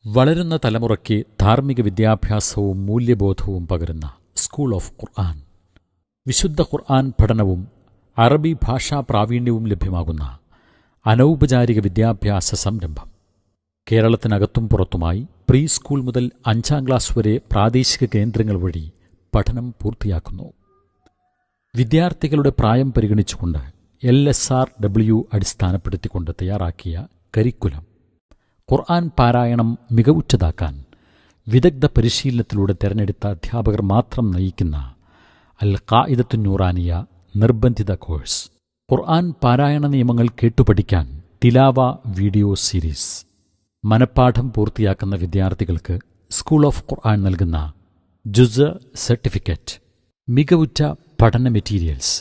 വളരുന്ന തലമുറയ്ക്ക് ധാർമ്മിക വിദ്യാഭ്യാസവും മൂല്യബോധവും പകരുന്ന സ്കൂൾ ഓഫ് ഖുർആൻ. വിശുദ്ധ ഖുർആൻ പഠനവും അറബി ഭാഷാ പ്രാവീണ്യവും ലഭ്യമാകുന്ന അനൗപചാരിക വിദ്യാഭ്യാസ സംരംഭം. കേരളത്തിനകത്തും പുറത്തുമായി പ്രീ സ്കൂൾ മുതൽ 5ാം ക്ലാസ് വരെ പ്രാദേശിക കേന്ദ്രങ്ങൾ വഴി പഠനം പൂർത്തിയാക്കുന്നു. വിദ്യാർത്ഥികളുടെ പ്രായം പരിഗണിച്ചുകൊണ്ട് LSRW അടിസ്ഥാനപ്പെടുത്തിക്കൊണ്ട് തയ്യാറാക്കിയ കരിക്കുലം ഖുർആൻ പാരായണം മികവുറ്റതാക്കാൻ വിദഗ്ധ പരിശീലനത്തിലൂടെ തെരഞ്ഞെടുത്ത അധ്യാപകർ മാത്രം നയിക്കുന്ന അൽ ഖാഇദത്തുൻ നൂറാനിയ നിർബന്ധിത കോഴ്സ്. ഖുർആൻ പാരായണ നിയമങ്ങൾ കേട്ടുപഠിക്കാൻ തിലാവ വീഡിയോ സീരീസ്. മനഃപ്പാഠം പൂർത്തിയാക്കുന്ന വിദ്യാർത്ഥികൾക്ക് സ്കൂൾ ഓഫ് ഖുർആൻ നൽകുന്ന ജുസ് സർട്ടിഫിക്കറ്റ്, മികവുറ്റ പഠന മെറ്റീരിയൽസ്,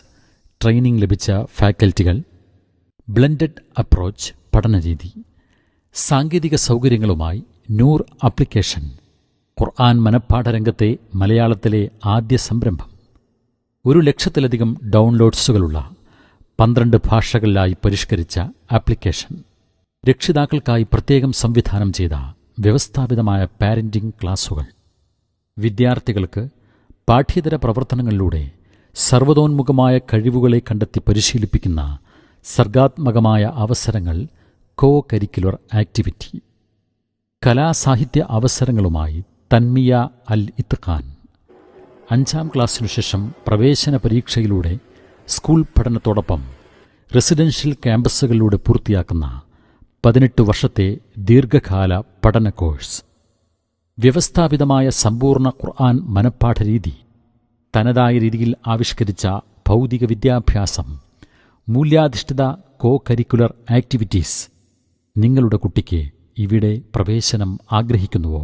ട്രെയിനിംഗ് ലഭിച്ച ഫാക്കൽറ്റികൾ, ബ്ലെൻഡഡ് അപ്രോച്ച് പഠനരീതി, സാങ്കേതിക സൗകര്യങ്ങളുമായി നൂർ ആപ്ലിക്കേഷൻ. ഖുർആൻ മനഃപ്പാഠരംഗത്തെ മലയാളത്തിലെ ആദ്യ സംരംഭം. 1,00,000-ലധികം ഡൗൺലോഡ്സുകളുള്ള 12 ഭാഷകളിലായി പരിഷ്കരിച്ച ആപ്ലിക്കേഷൻ. രക്ഷിതാക്കൾക്കായി പ്രത്യേകം സംവിധാനം ചെയ്ത വ്യവസ്ഥാപിതമായ പാരന്റിംഗ് ക്ലാസുകൾ. വിദ്യാർത്ഥികൾക്ക് പാഠ്യേതര പ്രവർത്തനങ്ങളിലൂടെ സർവ്വതോന്മുഖമായ കഴിവുകളെ കണ്ടെത്തി പരിശീലിപ്പിക്കുന്ന സർഗാത്മകമായ അവസരങ്ങൾ. Co curricular activity. കലാസാഹിത്യ അവസരങ്ങളുമായി തൻമിയ അൽ ഇത്ഖാൻ. 5ാം ക്ലാസ്സിനുശേഷം പ്രവേശന പരീക്ഷയിലൂടെ സ്കൂൾ പഠനത്തോടൊപ്പം റെസിഡൻഷ്യൽ ക്യാമ്പസുകളിലൂടെ പൂർത്തിയാക്കുന്ന 18 വർഷത്തെ ദീർഘകാല പഠന കോഴ്സ്. വ്യവസ്ഥാപിതമായ സമ്പൂർണ്ണ ഖുർആൻ മനഃപ്പാഠരീതി. തനതായ രീതിയിൽ ആവിഷ്കരിച്ച ഭൗതിക വിദ്യാഭ്യാസം. മൂല്യാധിഷ്ഠിത കോ കരിക്കുലർ ആക്ടിവിറ്റീസ്. നിങ്ങളുടെ കുട്ടിക്ക് ഇവിടെ പ്രവേശനം ആഗ്രഹിക്കുന്നുവോ?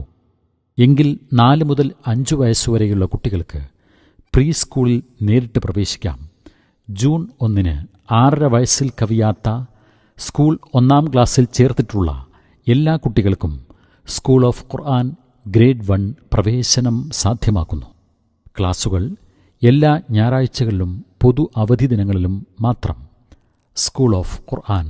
എങ്കിൽ 4 മുതൽ 5 വയസ്സുവരെയുള്ള കുട്ടികൾക്ക് പ്രീ സ്കൂളിൽ നേരിട്ട് പ്രവേശിക്കാം. ജൂൺ 1 6.5 വയസ്സിൽ കവിയാത്ത സ്കൂൾ 1ാം ക്ലാസ്സിൽ ചേർത്തിട്ടുള്ള എല്ലാ കുട്ടികൾക്കും സ്കൂൾ ഓഫ് ഖുർആൻ ഗ്രേഡ് 1 പ്രവേശനം സാധ്യമാക്കുന്നു. ക്ലാസുകൾ എല്ലാ ഞായറാഴ്ചകളിലും പൊതു അവധി ദിനങ്ങളിലും മാത്രം. School of Quran.